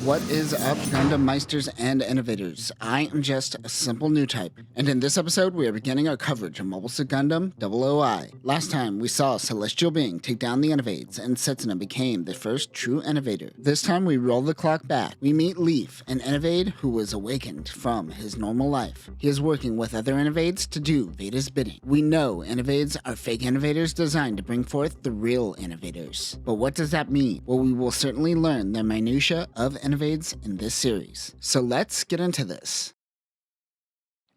What is up, Gundam Meisters and Innovators? I am just a simple new type, and in this episode we are beginning our coverage of Mobile Suit Gundam 00I. Last time we saw a celestial being take down the innovades, and Setsuna became the first true innovator. This time we roll the clock back. We meet Leaf, an innovade who was awakened from his normal life. He is working with other innovades to do Veda's bidding. We know innovades are fake innovators designed to bring forth the real innovators. But what does that mean? Well, we will certainly learn the minutiae of innovades in this series. So let's get into this.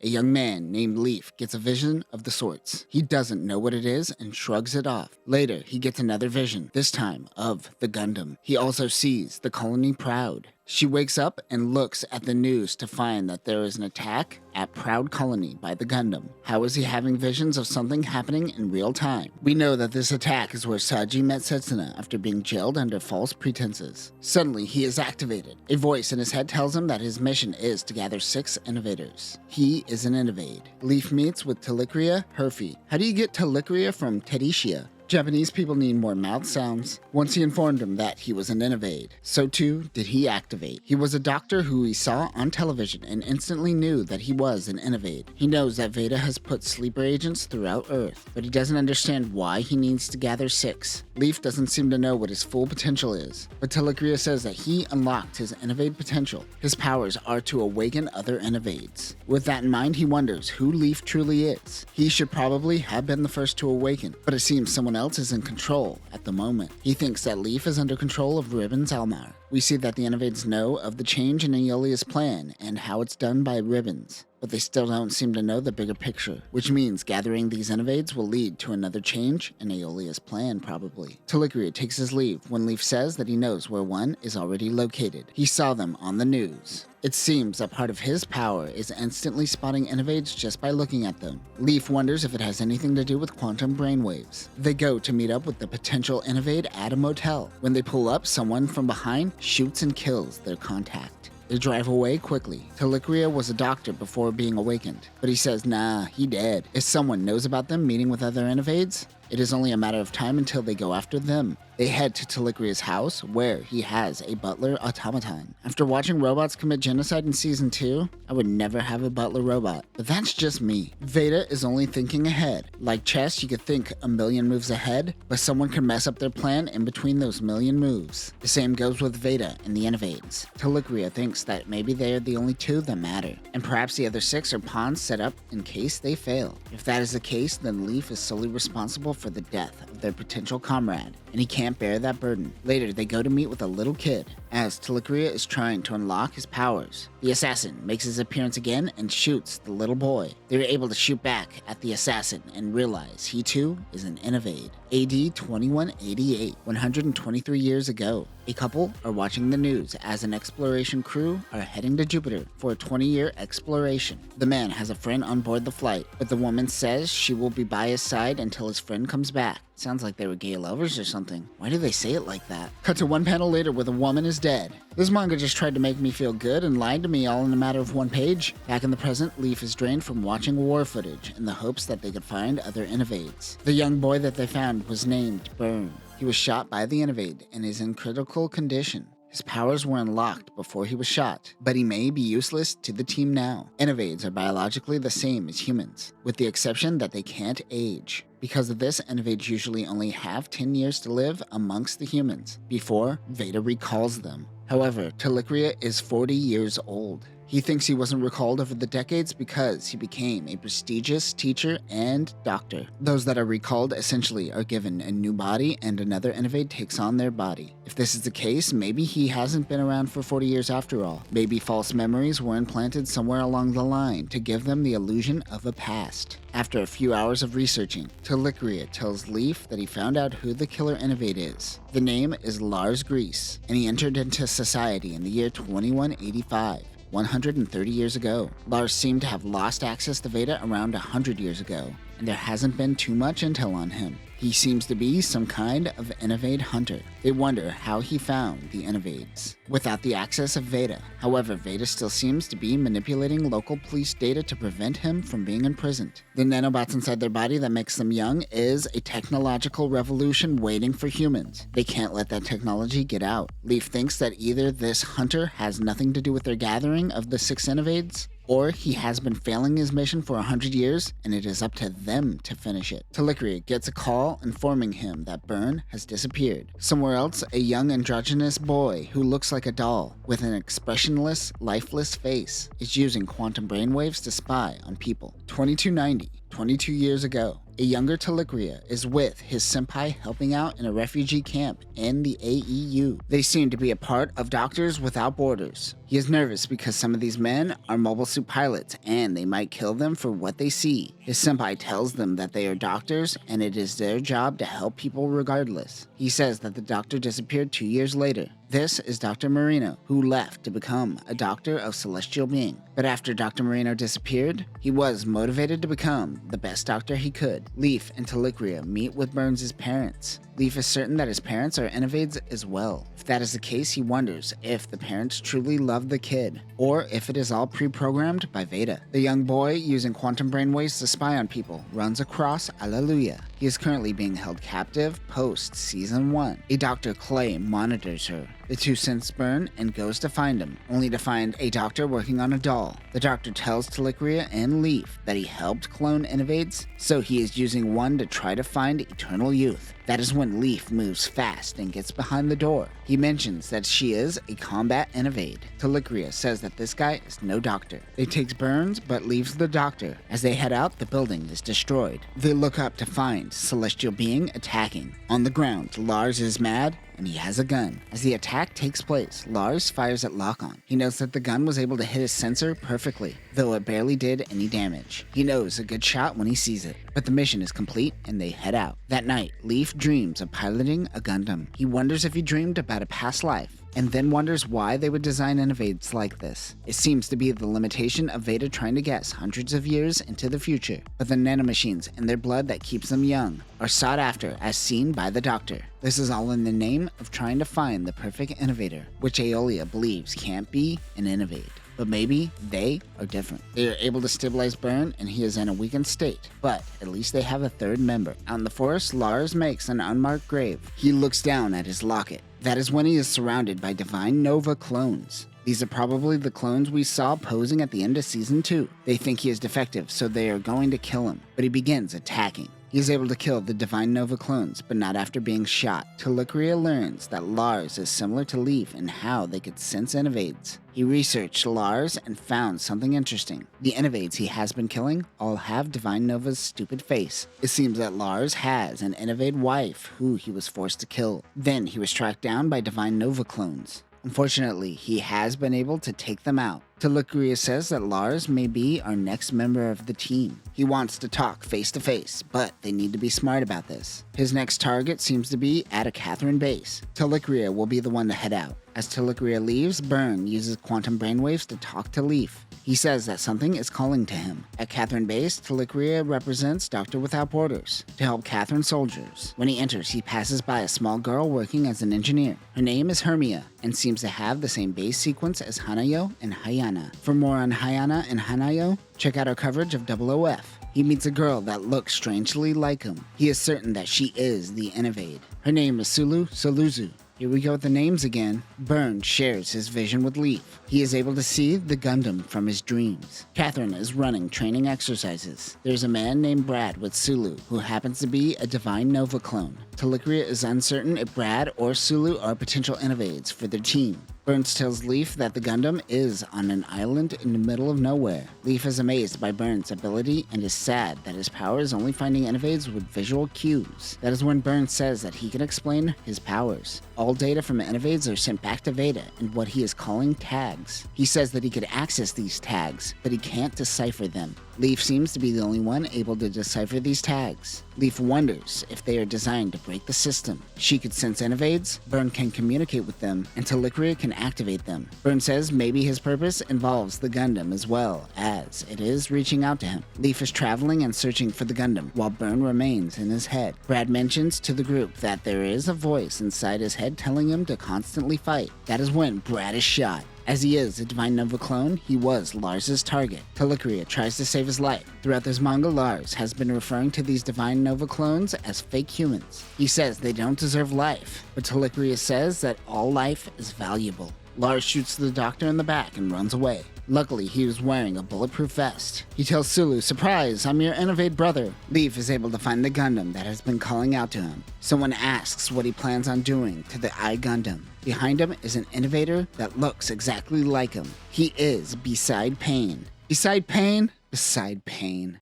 A young man named Leaf gets a vision of the sorts. He doesn't know what it is and shrugs it off. Later, he gets another vision, this time of the Gundam. He also sees the colony Proud. She wakes up and looks at the news to find that there is an attack at Proud Colony by the Gundam. How is he having visions of something happening in real time? We know that this attack is where Saji met Setsuna after being jailed under false pretenses. Suddenly, he is activated. A voice in his head tells him that his mission is to gather 6 innovators. He is an innovade. Leaf meets with Telicria Herfy. How do you get Telicria from Tedishia? Japanese people need more mouth sounds. Once he informed him that he was an innovade, so too did he activate. He was a doctor who he saw on television and instantly knew that he was an innovade. He knows that Veda has put sleeper agents throughout Earth, but he doesn't understand why he needs to gather 6. Leaf doesn't seem to know what his full potential is, but Telicria says that he unlocked his innovade potential. His powers are to awaken other innovades. With that in mind, he wonders who Leaf truly is. He should probably have been the first to awaken, but it seems someone else is in control at the moment. He thinks that Leaf is under control of Ribbons Almar. We see that the innovades know of the change in Aeolia's plan and how it's done by Ribbons, but they still don't seem to know the bigger picture, which means gathering these innovades will lead to another change in Aeolia's plan, probably. Telicria takes his leave when Leaf says that he knows where one is already located. He saw them on the news. It seems that part of his power is instantly spotting innovades just by looking at them. Leaf wonders if it has anything to do with quantum brainwaves. They go to meet up with the potential innovade at a motel. When they pull up, someone from behind shoots and kills their contact. They drive away quickly. Telicria was a doctor before being awakened, but he says nah, he dead. If someone knows about them meeting with other innovades, it is only a matter of time until they go after them. They head to Telicria's house, where he has a butler automaton. After watching robots commit genocide in Season 2, I would never have a butler robot, but that's just me. Veda is only thinking ahead. Like chess, you could think a million moves ahead, but someone could mess up their plan in between those million moves. The same goes with Veda and the Innovades. Telicria thinks that maybe they are the only 2 that matter, and perhaps the other 6 are pawns set up in case they fail. If that is the case, then Leaf is solely responsible for the death of their potential comrade, and he can't bear that burden. Later, they go to meet with a little kid. As Telicria is trying to unlock his powers, the assassin makes his appearance again and shoots the little boy. They are able to shoot back at the assassin and realize he too is an innovade. AD 2188, 123 years ago, a couple are watching the news as an exploration crew are heading to Jupiter for a 20-year exploration. The man has a friend on board the flight, but the woman says she will be by his side until his friend comes back. Sounds like they were gay lovers or something. Why do they say it like that? Cut to one panel later where the woman is dead. This manga just tried to make me feel good and lied to me all in a matter of one page. Back in the present, Leaf is drained from watching war footage in the hopes that they could find other innovades. The young boy that they found was named Burn. He was shot by the innovade and is in critical condition. His powers were unlocked before he was shot, but he may be useless to the team now. Innovades are biologically the same as humans, with the exception that they can't age. Because of this, innovades usually only have 10 years to live amongst the humans, before Veda recalls them. However, Telicria is 40 years old. He thinks he wasn't recalled over the decades because he became a prestigious teacher and doctor. Those that are recalled essentially are given a new body and another innovade takes on their body. If this is the case, maybe he hasn't been around for 40 years after all. Maybe false memories were implanted somewhere along the line to give them the illusion of a past. After a few hours of researching, Telicria tells Leaf that he found out who the killer innovade is. The name is Lars Grease, and he entered into society in the year 2185. 130 years ago. Lars seemed to have lost access to Veda around 100 years ago. and there hasn't been too much intel on him. He seems to be some kind of innovade hunter. They wonder how he found the innovades without the access of Veda. However, Veda still seems to be manipulating local police data to prevent him from being imprisoned. The nanobots inside their body that makes them young is a technological revolution waiting for humans. They can't let that technology get out. Leaf thinks that either this hunter has nothing to do with their gathering of the 6 innovades, or he has been failing his mission for 100 years, and it is up to them to finish it. Talikria gets a call informing him that Byrne has disappeared. Somewhere else, a young androgynous boy who looks like a doll with an expressionless, lifeless face is using quantum brainwaves to spy on people. 2290, 22 years ago, a younger Talikria is with his senpai helping out in a refugee camp in the AEU. They seem to be a part of Doctors Without Borders. He is nervous because some of these men are mobile suit pilots and they might kill them for what they see. His senpai tells them that they are doctors and it is their job to help people regardless. He says that the doctor disappeared 2 years later. This is Dr. Marino, who left to become a doctor of celestial being. But after Dr. Marino disappeared, he was motivated to become the best doctor he could. Leaf and Talikria meet with Burns' parents. Leaf is certain that his parents are innovades as well. If that is the case, he wonders if the parents truly love the kid, or if it is all pre-programmed by Veda. The young boy, using quantum brainwaves to spy on people, runs across Alleluia. He is currently being held captive post-Season 1. A Dr. Clay monitors her. The two sense Byrne and goes to find him, only to find a doctor working on a doll. The doctor tells Talikria and Leaf that he helped clone innovades, so he is using one to try to find eternal youth. That is when Leaf moves fast and gets behind the door. He mentions that she is a combat innovade. Talikria says that this guy is no doctor. They takes Burns but leaves the doctor. As they head out, the building is destroyed. They look up to find Celestial Being attacking. On the ground, Lars is mad and he has a gun. As the attack takes place, Lars fires at Lock-On. He notes that the gun was able to hit his sensor perfectly, though it barely did any damage. He knows a good shot when he sees it, but the mission is complete and they head out. That night, Leaf dreams of piloting a Gundam. He wonders if he dreamed about a past life, and then wonders why they would design innovades like this. It seems to be the limitation of Veda trying to guess hundreds of years into the future, but the nanomachines in their blood that keeps them young are sought after as seen by the Doctor. This is all in the name of trying to find the perfect innovator, which Aeolia believes can't be an innovate. But maybe they are different. They are able to stabilize Byrne and he is in a weakened state, but at least they have a third member. Out in the forest, Lars makes an unmarked grave. He looks down at his locket. That is when he is surrounded by Divine Nova clones. These are probably the clones we saw posing at the end of Season 2. They think he is defective, so they are going to kill him, but he begins attacking. He is able to kill the Divine Nova clones, but not after being shot. Talikria learns that Lars is similar to Leaf in how they could sense innovades. He researched Lars and found something interesting. The innovades he has been killing all have Divine Nova's stupid face. It seems that Lars has an innovade wife who he was forced to kill. Then he was tracked down by Divine Nova clones. Unfortunately, he has been able to take them out. Talikria says that Lars may be our next member of the team. He wants to talk face to face, but they need to be smart about this. His next target seems to be at a Catherine base. Talikria will be the one to head out. As Talikria leaves, Byrne uses quantum brainwaves to talk to Leaf. He says that something is calling to him. At Catherine base, Talikria represents Doctor Without Borders to help Catherine soldiers. When he enters, he passes by a small girl working as an engineer. Her name is Hermia and seems to have the same base sequence as Hanayo and Hayana. For more on Hayana and Hanayo, check out our coverage of 00F. He meets a girl that looks strangely like him. He is certain that she is the Innovade. Her name is Sulu Soluzu. Here we go with the names again. Byrne shares his vision with Leaf. He is able to see the Gundam from his dreams. Catherine is running training exercises. There's a man named Brad with Sulu, who happens to be a Divine Nova clone. Talikria is uncertain if Brad or Sulu are potential innovades for their team. Burns tells Leaf that the Gundam is on an island in the middle of nowhere. Leaf is amazed by Burns' ability and is sad that his power is only finding innovades with visual cues. That is when Burns says that he can explain his powers. All data from innovades are sent back to Veda in what he is calling tags. He says that he could access these tags, but he can't decipher them. Leaf seems to be the only one able to decipher these tags. Leaf wonders if they are designed to break the system. She could sense innovades, Byrne can communicate with them, and Telicria can activate them. Byrne says maybe his purpose involves the Gundam as well, as it is reaching out to him. Leaf is traveling and searching for the Gundam, while Byrne remains in his head. Brad mentions to the group that there is a voice inside his head telling him to constantly fight. That is when Brad is shot. As he is a Divine Nova clone, he was Lars's target. Telicria tries to save his life. Throughout this manga, Lars has been referring to these Divine Nova clones as fake humans. He says they don't deserve life, but Telicria says that all life is valuable. Lars shoots the doctor in the back and runs away. Luckily, he was wearing a bulletproof vest. He tells Sulu, "Surprise, I'm your Innovade brother." Leaf is able to find the Gundam that has been calling out to him. Someone asks what he plans on doing to the I Gundam. Behind him is an innovator that looks exactly like him. He is Beside Pain. Beside Pain? Beside Pain.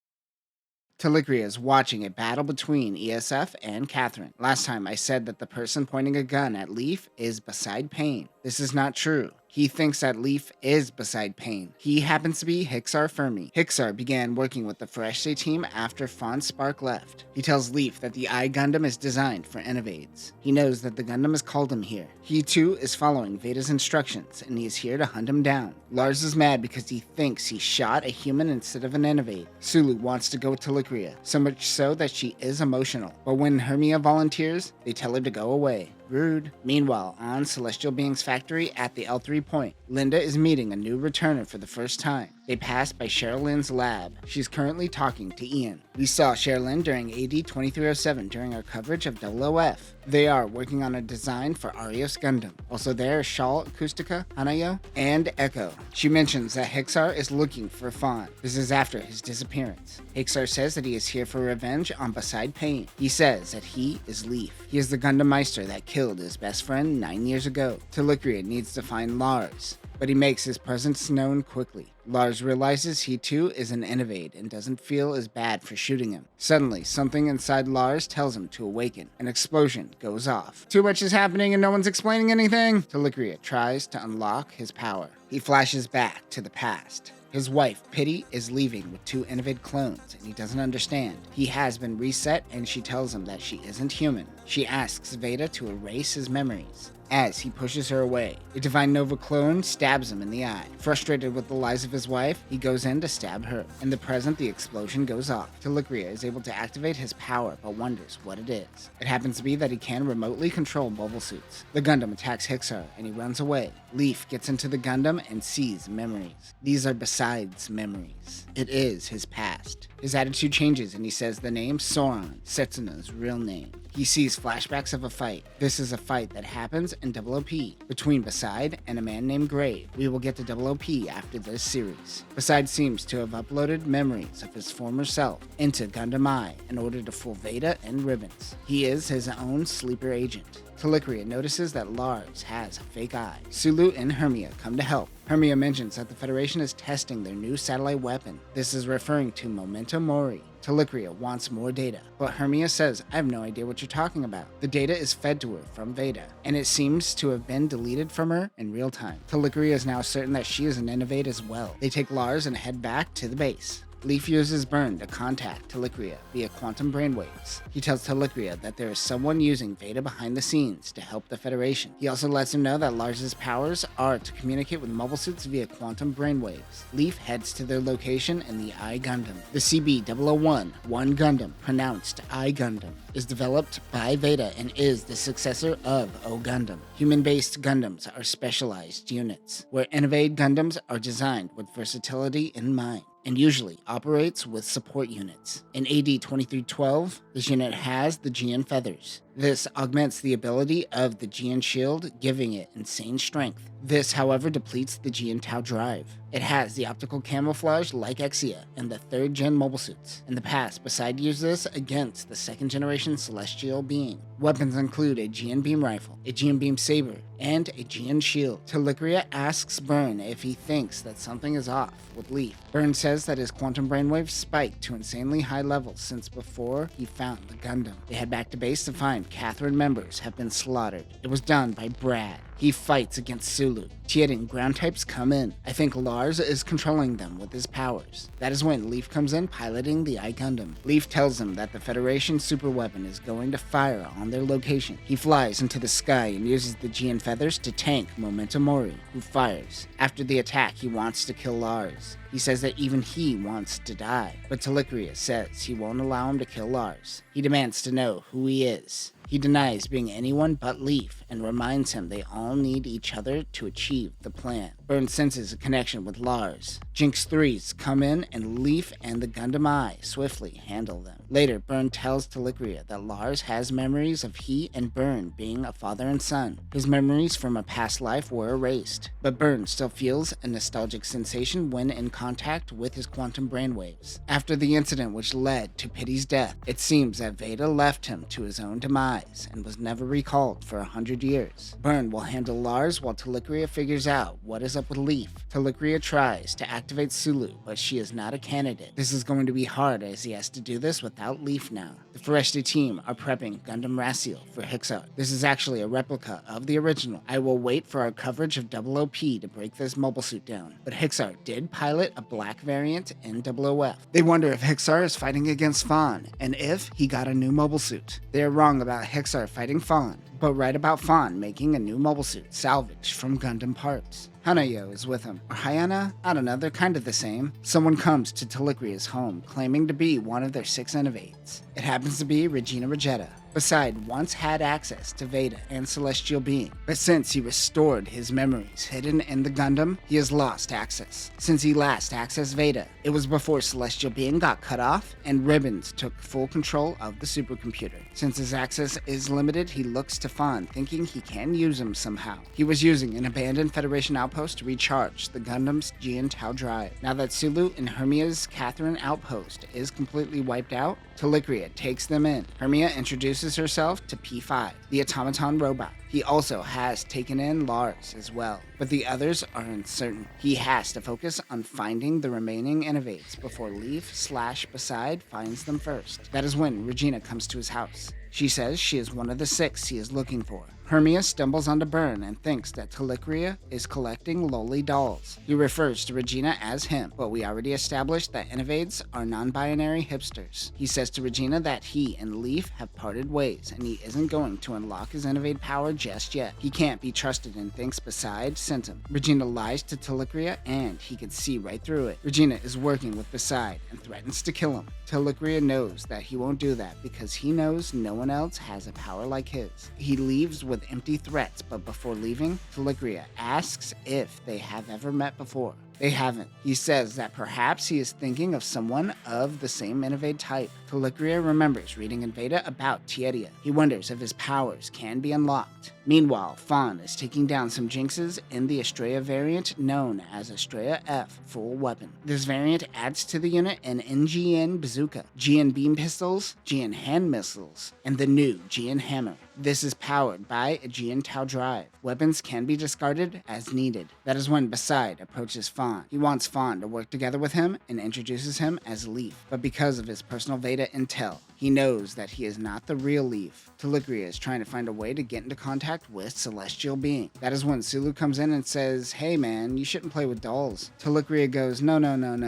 Telicria is watching a battle between ESF and Catherine. Last time I said that the person pointing a gun at Leaf is Beside Pain. This is not true. He thinks that Leaf is Beside Pain. He happens to be Hixar Fermi. Hixar began working with the Fereshte team after Fawn Spark left. He tells Leaf that the I Gundam is designed for innovades. He knows that the Gundam has called him here. He too is following Veda's instructions, and he is here to hunt him down. Lars is mad because he thinks he shot a human instead of an innovade. Sulu wants to go with Telicria, so much so that she is emotional. But when Hermia volunteers, they tell her to go away. Rude. Meanwhile, on Celestial Beings Factory at the L3 point, Linda is meeting a new returner for the first time. They pass by Sherilyn's lab. She's currently talking to Ian. We saw Sherilyn during AD 2307 during our coverage of OOF. They are working on a design for Arios Gundam. Also there is Shawl Acoustica, Hanayo, and Echo. She mentions that Hixar is looking for Fawn. This is after his disappearance. Hixar says that he is here for revenge on Beside Pain. He says that he is Leaf. He is the Gundam Meister that killed his best friend 9 years ago. Telicria needs to find Lars, but he makes his presence known quickly. Lars realizes he too is an innovade and doesn't feel as bad for shooting him. Suddenly, something inside Lars tells him to awaken. An explosion goes off. Too much is happening and no one's explaining anything. Telicria tries to unlock his power. He flashes back to the past. His wife, Pity, is leaving with 2 Innovate clones, and he doesn't understand. He has been reset, and she tells him that she isn't human. She asks Veda to erase his memories. As he pushes her away, a Divine Nova clone stabs him in the eye. Frustrated with the lies of his wife, he goes in to stab her. In the present, the explosion goes off. Telicria is able to activate his power, but wonders what it is. It happens to be that he can remotely control mobile suits. The Gundam attacks Hixar, and he runs away. Leaf gets into the Gundam and sees memories. These are Besides memories. It is his past. His attitude changes, and he says the name Soran, Setsuna's real name. He sees flashbacks of a fight. This is a fight that happens in OOP between Beside and a man named Grave. We will get to OOP after this series. Beside seems to have uploaded memories of his former self into Gundam I in order to fool Veda and Ribbons. He is his own sleeper agent. Telicria notices that Lars has a fake eye. Sulu and Hermia come to help. Hermia mentions that the Federation is testing their new satellite weapon. This is referring to Memento Mori. Telicria wants more data, but Hermia says, "I have no idea what you're talking about." The data is fed to her from Veda, and it seems to have been deleted from her in real time. Telicria is now certain that she is an innovate as well. They take Lars and head back to the base. Leaf uses Byrne to contact Telicria via quantum brainwaves. He tells Telicria that there is someone using Veda behind the scenes to help the Federation. He also lets him know that Lars's powers are to communicate with mobile suits via quantum brainwaves. Leaf heads to their location in the I Gundam. The CB-001, One Gundam, pronounced I Gundam, is developed by Veda and is the successor of O Gundam. Human-based Gundams are specialized units, where Innovade Gundams are designed with versatility in mind, and usually operates with support units. In AD 2312, this unit has the Gian Feathers. This augments the ability of the Gian Shield, giving it insane strength. This, however, depletes the Gian Tau drive. It has the optical camouflage like Exia and the 3rd gen mobile suits. In the past, Beside used this against the 2nd generation Celestial Being. Weapons include a Gian Beam rifle, a Gian Beam saber, and a Gian Shield. Telicria asks Byrne if he thinks that something is off with Leaf. Byrne says that his quantum brainwaves spiked to insanely high levels since before he found the Gundam. They head back to base to find Catherine members have been slaughtered. It was done by Brad. He fights against Sulu. Tietan ground types come in. I think Lars is controlling them with his powers. That is when Leaf comes in piloting the I Gundam. Leaf tells him that the Federation superweapon is going to fire on their location. He flies into the sky and uses the GN feathers to tank Momentum Mori, who fires. After the attack, he wants to kill Lars. He says that even he wants to die, but Telicria says he won't allow him to kill Lars. He demands to know who he is. He denies being anyone but Leaf and reminds him they all need each other to achieve the plan. Burn senses a connection with Lars. Jinx 3s come in and Leaf and the Gundam I swiftly handle them. Later, Burn tells Telicria that Lars has memories of he and Burn being a father and son. His memories from a past life were erased, but Burn still feels a nostalgic sensation when in contact with his quantum brainwaves. After the incident which led to Pity's death, it seems that Veda left him to his own demise and was never recalled for 100 years. Burn will handle Lars while Telicria figures out what is up with Leaf. Telicria tries to activate Sulu, but she is not a candidate. This is going to be hard as he has to do this without Leaf now. The Foresti team are prepping Gundam Raciel for Hixar. This is actually a replica of the original. I will wait for our coverage of 00P to break this mobile suit down, but Hixar did pilot a black variant in 00F. They wonder if Hixar is fighting against Fawn, and if he got a new mobile suit. They are wrong about Hixar fighting Fawn, but right about Fawn making a new mobile suit salvaged from Gundam parts. Hanayo is with him. Or Hayana? I don't know, they're kind of the same. Someone comes to Telicria's home, claiming to be one of their 6 innovades. It happens to be Regina Regetta. Beside once had access to Veda and Celestial Being, but since he restored his memories hidden in the Gundam, he has lost access. Since he last accessed Veda, it was before Celestial Being got cut off and Ribbons took full control of the supercomputer. Since his access is limited, he looks to Fawn, thinking he can use him somehow. He was using an abandoned Federation outpost to recharge the Gundam's Jian Tau drive. Now that Sulu and Hermia's Catherine outpost is completely wiped out, Telicria takes them in. Hermia introduces herself to P5, the automaton robot. He also has taken in Lars as well, but the others are uncertain. He has to focus on finding the remaining innovades before Leaf/Beside finds them first. That is when Regina comes to his house. She says she is one of the 6 he is looking for. Hermia stumbles onto Burn and thinks that Telicria is collecting lowly dolls. He refers to Regina as him, but we already established that innovades are non-binary hipsters. He says to Regina that he and Leaf have parted ways and he isn't going to unlock his innovade power just yet. He can't be trusted and thinks Beside sent him. Regina lies to Telicria and he can see right through it. Regina is working with Beside and threatens to kill him. Telicria knows that he won't do that because he knows no one else has a power like his. He leaves with empty threats, but before leaving, Telicria asks if they have ever met before. They haven't. He says that perhaps he is thinking of someone of the same innovade type. Telicria remembers reading in Veda about Tietia. He wonders if his powers can be unlocked. Meanwhile, Fawn is taking down some Jinxes in the Estrella variant known as Estrella F full weapon. This variant adds to the unit an NGN bazooka, GN beam pistols, GN hand missiles, and the new GN hammer. This is powered by a GN Tau drive. Weapons can be discarded as needed. That is when Beside approaches Fawn. He wants Fawn to work together with him and introduces him as Leaf. But because of his personal Veda intel, he knows that he is not the real Leaf. Telicria is trying to find a way to get into contact with Celestial Being. That is when Sulu comes in and says, "Hey man, you shouldn't play with dolls." Telicria goes, No,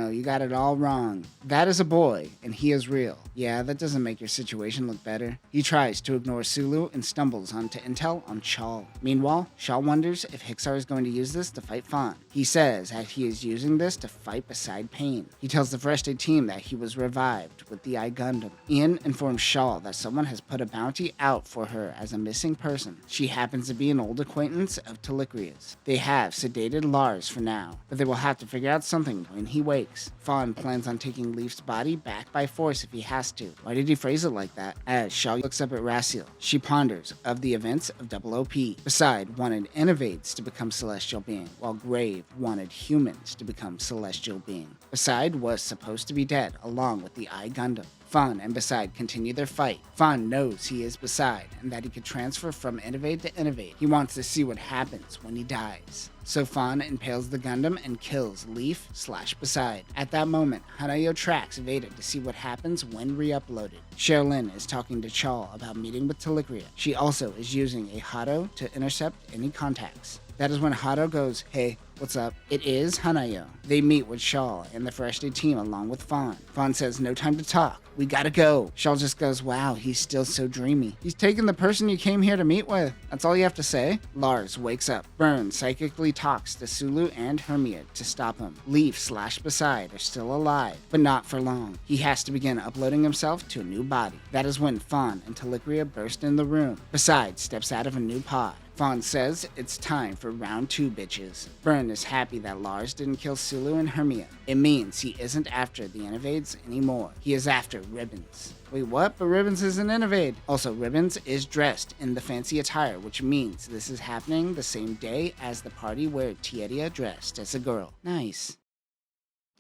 you got it all wrong. That is a boy, and he is real. Yeah, that doesn't make your situation look better. He tries to ignore Sulu and stumbles onto intel on Shaw. Meanwhile, Shaw wonders if Hixar is going to use this to fight Fawn. He says that he is using this to fight Beside Pain. He tells the Foresti team that he was revived with the I Gundam. Ian informs Shaw that someone has put a bounty out for her as a missing person. She happens to be an old acquaintance of Telicria's. They have sedated Lars for now, but they will have to figure out something when he wakes. Fawn plans on taking Leaf's body back by force if he has to. Why did he phrase it like that? As Shaw looks up at Raciel, she ponders of the events of 00P. Beside wanted innovades to become Celestial Being, while Grave wanted humans to become Celestial Being. Beside was supposed to be dead along with the I Gundam. Fawn and Beside continue their fight. Fawn knows he is Beside and that he could transfer from innovate to innovate. He wants to see what happens when he dies. So Fawn impales the Gundam and kills Leaf/Beside. At that moment, Hanayo tracks Veda to see what happens when re-uploaded. Sherilyn is talking to Chal about meeting with Telicria. She also is using a Hado to intercept any contacts. That is when Hado goes, "Hey, what's up?" It is Hanayo. They meet with Shaw and the Fresh Day team along with Fawn. Fawn says, "No time to talk. We gotta go." Shaw just goes, "Wow, he's still so dreamy. He's taking the person you came here to meet with. That's all you have to say?" Lars wakes up. Burn psychically talks to Sulu and Hermia to stop him. Leaf/Beside are still alive, but not for long. He has to begin uploading himself to a new body. That is when Fawn and Telicria burst in the room. Beside steps out of a new pod. Fawn says it's time for round 2, bitches. Burn is happy that Lars didn't kill Sulu and Hermia. It means he isn't after the innovades anymore. He is after Ribbons. Wait, what? But Ribbons is an innovade. Also, Ribbons is dressed in the fancy attire, which means this is happening the same day as the party where Tieria dressed as a girl. Nice.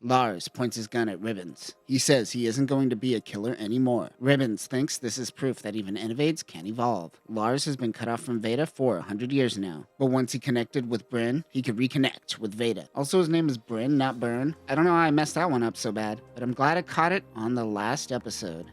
Lars points his gun at Ribbons. He says he isn't going to be a killer anymore. Ribbons thinks this is proof that even innovades can evolve. Lars has been cut off from Veda for 100 years now, but once he connected with Bryn, he could reconnect with Veda. Also, his name is Bryn, not Burn. I don't know how I messed that one up so bad, but I'm glad I caught it on the last episode.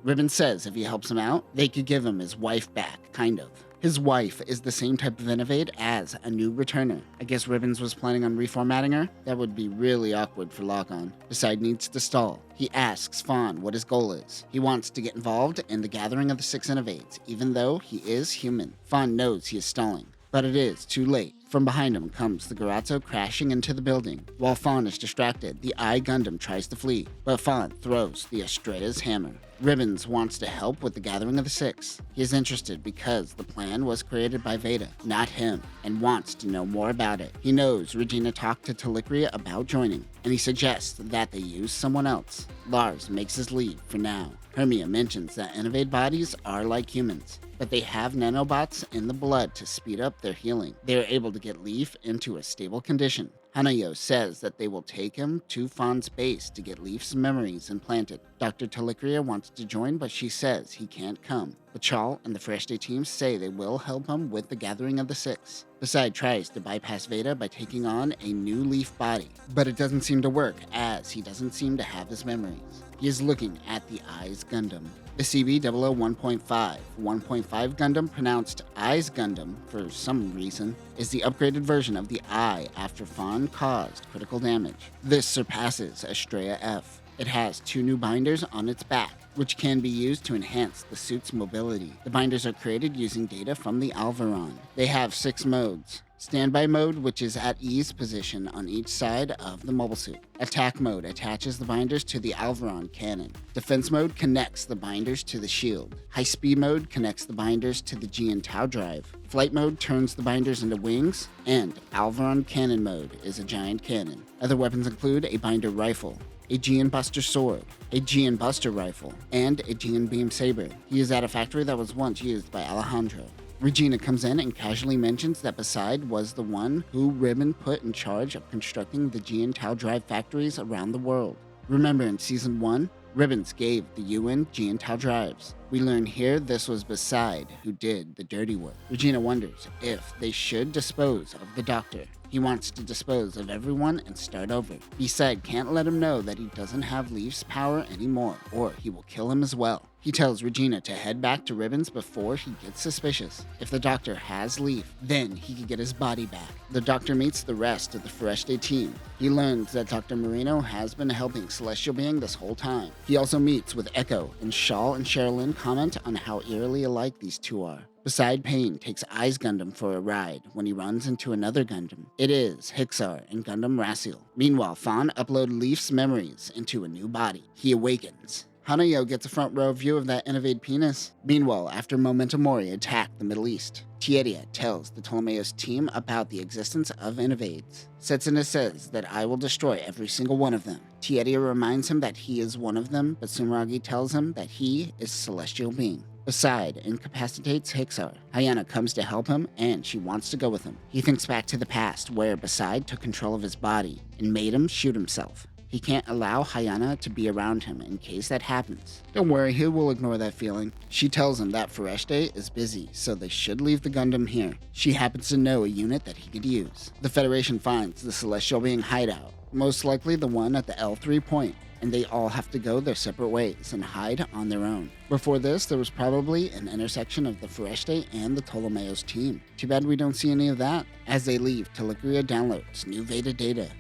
Ribbons says if he helps him out, they could give him his wife back, kind of. His wife is the same type of innovate as a new returner. I guess Ribbons was planning on reformatting her? That would be really awkward for Lock-On. Beside needs to stall. He asks Fawn what his goal is. He wants to get involved in the gathering of the 6 innovates, even though he is human. Fawn knows he is stalling, but it is too late. From behind him comes the Garazzo crashing into the building. While Fawn is distracted, the I Gundam tries to flee, but Fawn throws the Estrella's hammer. Ribbons wants to help with the gathering of the 6. He is interested because the plan was created by Veda, not him, and wants to know more about it. He knows Regina talked to Telicria about joining, and he suggests that they use someone else. Lars makes his leave for now. Hermia mentions that innovate bodies are like humans, but they have nanobots in the blood to speed up their healing. They are able to get Leaf into a stable condition. Hanayo says that they will take him to Fawn's base to get Leaf's memories implanted. Dr. Telicria wants to join, but she says he can't come. Bachal and the Fresh Day team say they will help him with the gathering of the 6. Beside tries to bypass Veda by taking on a new Leaf body, but it doesn't seem to work as he doesn't seem to have his memories. He is looking at the Eyes Gundam. The CB001.5 1.5 Gundam, pronounced Eyes Gundam for some reason, is the upgraded version of the Eye after Fawn caused critical damage. This surpasses Estrella F. It has 2 new binders on its back, which can be used to enhance the suit's mobility. The binders are created using data from the Alvaron. They have 6 modes. Standby mode, which is at ease position on each side of the mobile suit. Attack mode attaches the binders to the Alvaron cannon. Defense mode connects the binders to the shield. High speed mode connects the binders to the G and Tau drive. Flight mode turns the binders into wings, and Alvaron cannon mode is a giant cannon. Other weapons include a binder rifle, a Gian Buster sword, a Gian Buster rifle, and a Gian Beam saber. He is at a factory that was once used by Alejandro. Regina comes in and casually mentions that Beside was the one who Ribbon put in charge of constructing the G and Tau drive factories around the world. Remember in Season 1, Ribbons gave the UN G and Tau drives. We learn here this was Beside who did the dirty work. Regina wonders if they should dispose of the Doctor. He wants to dispose of everyone and start over. Beside can't let him know that he doesn't have Leaf's power anymore, or he will kill him as well. He tells Regina to head back to Ribbons before he gets suspicious. If the Doctor has Leaf, then he can get his body back. The Doctor meets the rest of the Fresh Day team. He learns that Dr. Marino has been helping Celestial Being this whole time. He also meets with Echo, and Shaw and Sherilyn comment on how eerily alike these two are. Beside Pain takes Eyes Gundam for a ride when he runs into another Gundam. It is Hixar and Gundam Raciel. Meanwhile, Fawn uploads Leaf's memories into a new body. He awakens. Hanayo gets a front row view of that innovate penis. Meanwhile, after Momentum Mori attacked the Middle East, Tieria tells the Ptolemaeus team about the existence of innovades. Setsuna says that I will destroy every single one of them. Tieria reminds him that he is one of them, but Sumeragi tells him that he is Celestial Being. Beside incapacitates Hixar. Hayana comes to help him, and she wants to go with him. He thinks back to the past, where Beside took control of his body and made him shoot himself. He can't allow Hayana to be around him in case that happens. Don't worry, he will ignore that feeling. She tells him that Foreshte is busy, so they should leave the Gundam here. She happens to know a unit that he could use. The Federation finds the celestial being hideout, most likely the one at the L3 point, and they all have to go their separate ways and hide on their own. Before this, there was probably an intersection of the Foreshte and the Ptolemaeus team. Too bad we don't see any of that. As they leave, Telicria downloads new Veda data.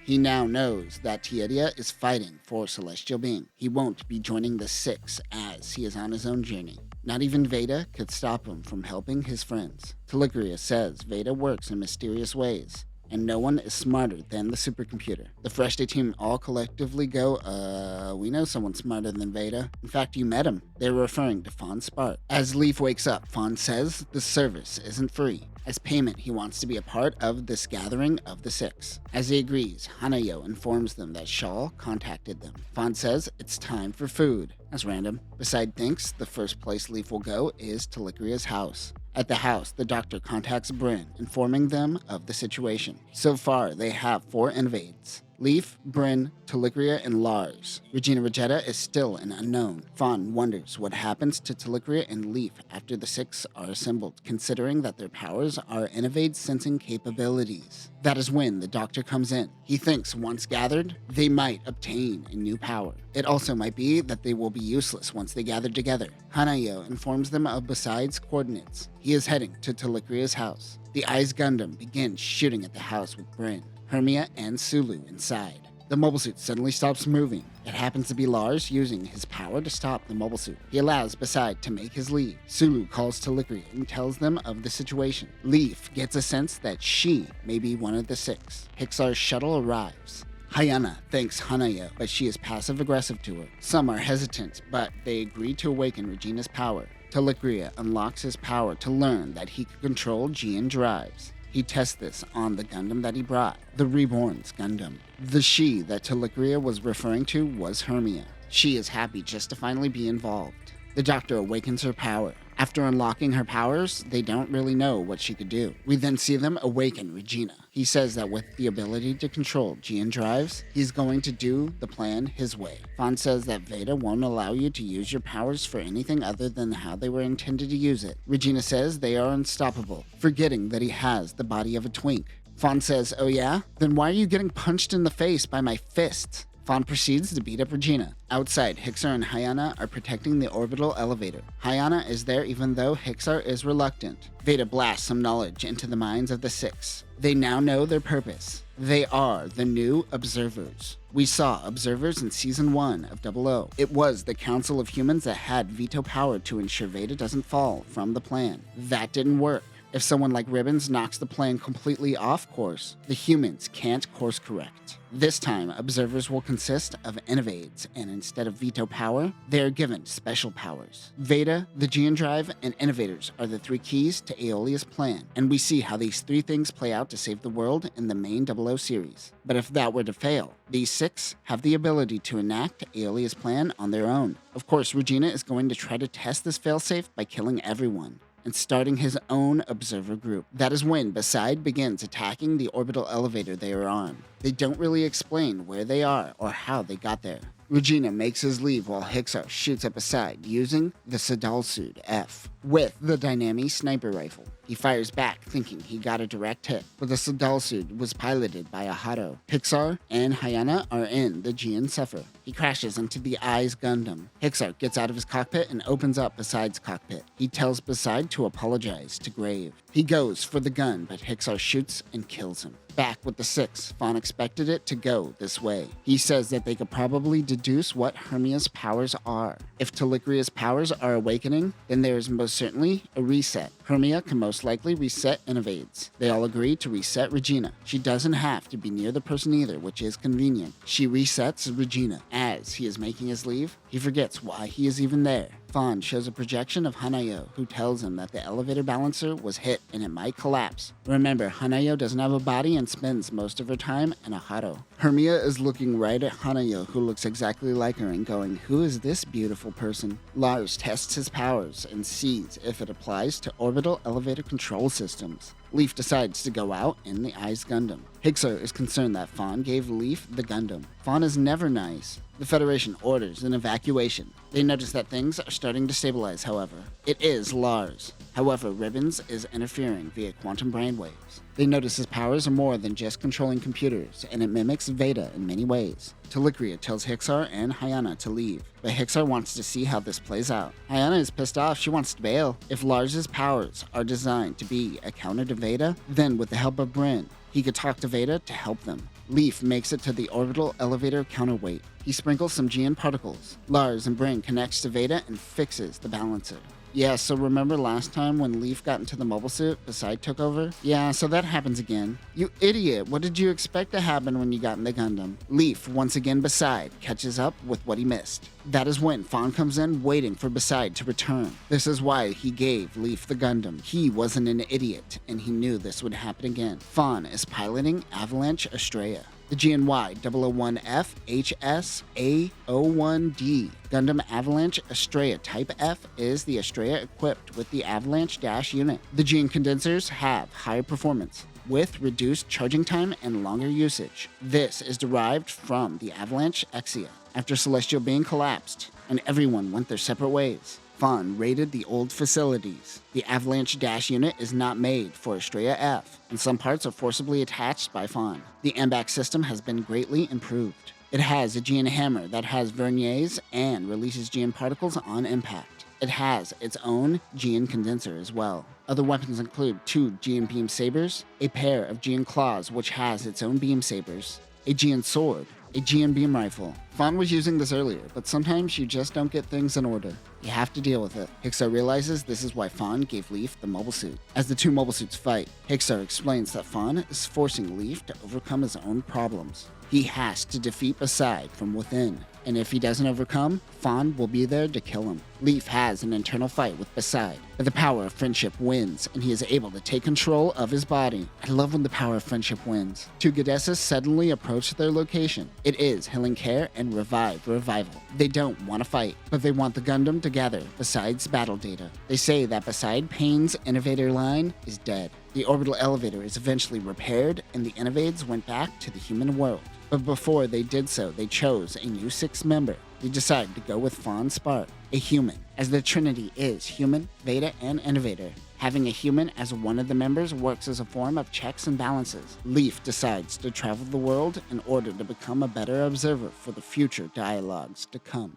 He now knows that Tiedia is fighting for Celestial Being. He won't be joining the Six as he is on his own journey. Not even Veda could stop him from helping his friends. Telicria says Veda works in mysterious ways, and no one is smarter than the supercomputer. The Foreshte team all collectively go, we know someone smarter than Veda. In fact, you met him. They're referring to Fawn Spark. As Leaf wakes up, Fawn says the service isn't free. As payment, he wants to be a part of this gathering of the Six. As he agrees, Hanayo informs them that Shaw contacted them. Fawn says it's time for food. That's random. Beside thinks the first place Leaf will go is Telicria's house. At the house, the doctor contacts Bryn, informing them of the situation. So far, they have 4 innovades: Leaf, Bryn, Telicria, and Lars. Regina Regetta is still an unknown. Fawn wonders what happens to Telicria and Leaf after the 6 are assembled, considering that their powers are innovade sensing capabilities. That is when the doctor comes in. He thinks once gathered, they might obtain a new power. It also might be that they will be useless once they gather together. Hanayo informs them of Besides' coordinates. He is heading to Telicria's house. The Eyes Gundam begins shooting at the house with Bryn, Hermia, and Sulu inside. The mobile suit suddenly stops moving. It happens to be Lars using his power to stop the mobile suit. He allows Beside to make his leave. Sulu calls Telicria and tells them of the situation. Leaf gets a sense that she may be one of the 6. Hixar's shuttle arrives. Hayana thanks Hanayo, but she is passive-aggressive to her. Some are hesitant, but they agree to awaken Regina's power. Telicria unlocks his power to learn that he can control GN drives. He tests this on the Gundam that he brought, the Reborn's Gundam. The she that Telicria was referring to was Hermia. She is happy just to finally be involved. The doctor awakens her power. After unlocking her powers, they don't really know what she could do. We then see them awaken Regina. He says that with the ability to control GN drives, he's going to do the plan his way. Fawn says that Veda won't allow you to use your powers for anything other than how they were intended to use it. Regina says they are unstoppable, forgetting that he has the body of a twink. Fawn says, oh yeah? Then why are you getting punched in the face by my fists? Fawn proceeds to beat up Regina. Outside, Hixar and Hayana are protecting the orbital elevator. Hayana is there even though Hixar is reluctant. Veda blasts some knowledge into the minds of the 6. They now know their purpose. They are the new observers. We saw observers in Season 1 of 00. It was the Council of Humans that had veto power to ensure Veda doesn't fall from the plan. That didn't work. If someone like Ribbons knocks the plan completely off course, the humans can't course correct. This time, observers will consist of innovades, and instead of veto power, they are given special powers. Veda, the GN Drive, and innovators are the 3 keys to Aeolia's plan, and we see how these 3 things play out to save the world in the main 00 series. But if that were to fail, these 6 have the ability to enact Aeolia's plan on their own. Of course, Regina is going to try to test this failsafe by killing everyone and starting his own observer group. That is when Beside begins attacking the orbital elevator they are on. They don't really explain where they are or how they got there. Regina makes his leave while Hixar shoots at Beside using the Sadal Suit F with the Dynami sniper rifle. He fires back thinking he got a direct hit, but the Sadal Suit was piloted by a Hado. Hixar and Hayana are in the GN Zephyr. He crashes into the Eyes Gundam. Hixar gets out of his cockpit and opens up Beside's cockpit. He tells Beside to apologize to Grave. He goes for the gun, but Hixar shoots and kills him. Back with the 6, Fawn expected it to go this way. He says that they could probably deduce what Hermia's powers are. If Telicria's powers are awakening, then there is most certainly a reset. Hermia can most likely reset innovades. They all agree to reset Regina. She doesn't have to be near the person either, which is convenient. She resets Regina. As he is making his leave, he forgets why he is even there. Fawn shows a projection of Hanayo, who tells him that the elevator balancer was hit and it might collapse. Remember, Hanayo doesn't have a body and spends most of her time in a haro. Hermia is looking right at Hanayo, who looks exactly like her, and going, "Who is this beautiful person?" Lars tests his powers and sees if it applies to orbital elevator control systems. Leaf decides to go out in the Eyes Gundam. Hixar is concerned that Fawn gave Leaf the Gundam. Fawn is never nice. The Federation orders an evacuation. They notice that things are starting to stabilize, however. It is Lars. However, Ribbons is interfering via quantum brainwaves. They notice his powers are more than just controlling computers, and it mimics Veda in many ways. Telikria tells Hixar and Hyana to leave, but Hixar wants to see how this plays out. Hyana is pissed off. She wants to bail. If Lars's powers are designed to be a counter to Veda, then with the help of Bryn, he could talk to Veda to help them. Leaf makes it to the orbital elevator counterweight. He sprinkles some GN particles. Lars and Bryn connects to Veda and fixes the balancer. Yeah, so remember last time when Leaf got into the mobile suit, Beside took over? Yeah, so that happens again. You idiot, what did you expect to happen when you got in the Gundam? Leaf, once again Beside, catches up with what he missed. That is when Fawn comes in waiting for Beside to return. This is why he gave Leaf the Gundam. He wasn't an idiot, and he knew this would happen again. Fawn is piloting Avalanche Estrella. The GNY 001F HSA01D Gundam Avalanche Estrella Type F is the Estrella equipped with the Avalanche Dash unit. The GN condensers have higher performance, with reduced charging time and longer usage. This is derived from the Avalanche Exia. After Celestial Being collapsed, and everyone went their separate ways, Fawn raided the old facilities. The Avalanche Dash unit is not made for Estrella F, and some parts are forcibly attached by Fawn. The MBAC system has been greatly improved. It has a GN hammer that has verniers and releases GN particles on impact. It has its own GN condenser as well. Other weapons include 2 GN beam sabers, a pair of GN claws which has its own beam sabers, a GN sword, a GN beam rifle. Fawn was using this earlier, but sometimes you just don't get things in order. You have to deal with it. Hixar realizes this is why Fawn gave Leaf the mobile suit. As the two mobile suits fight, Hixar explains that Fawn is forcing Leaf to overcome his own problems. He has to defeat Beside from within, and if he doesn't overcome, Fawn will be there to kill him. Leaf has an internal fight with Beside, but the power of friendship wins, and he is able to take control of his body. I love when the power of friendship wins. Two Godesses suddenly approach their location. It is Healing Care and Revival. They don't want to fight, but they want the Gundam to gather Beside's battle data. They say that Beside Payne's innovator line is dead. The orbital elevator is eventually repaired, and the innovades went back to the human world. But before they did so, they chose a new 6th member. They decided to go with Fawn Spark, a human, as the Trinity is human, Veda, and innovator. Having a human as one of the members works as a form of checks and balances. Leaf decides to travel the world in order to become a better observer for the future dialogues to come.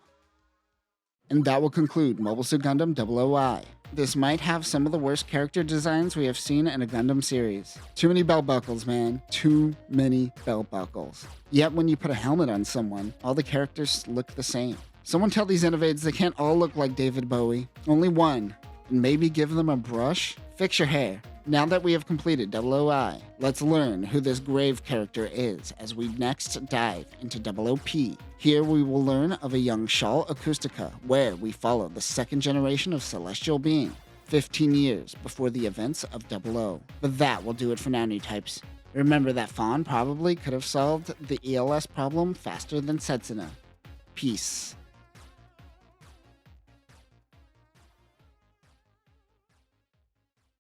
And that will conclude Mobile Suit Gundam 00I. This might have some of the worst character designs we have seen in a Gundam series. Too many belt buckles, man. Too many belt buckles. Yet when you put a helmet on someone, all the characters look the same. Someone tell these innovades they can't all look like David Bowie. Only one. And maybe give them a brush? Fix your hair. Now that we have completed 00I, let's learn who this Grave character is as we next dive into 00P. Here we will learn of a young Shawl Acoustica, where we follow the 2nd generation of Celestial Being, 15 years before the events of 00. But that will do it for now, new types. Remember that Fawn probably could have solved the ELS problem faster than Setsuna. Peace.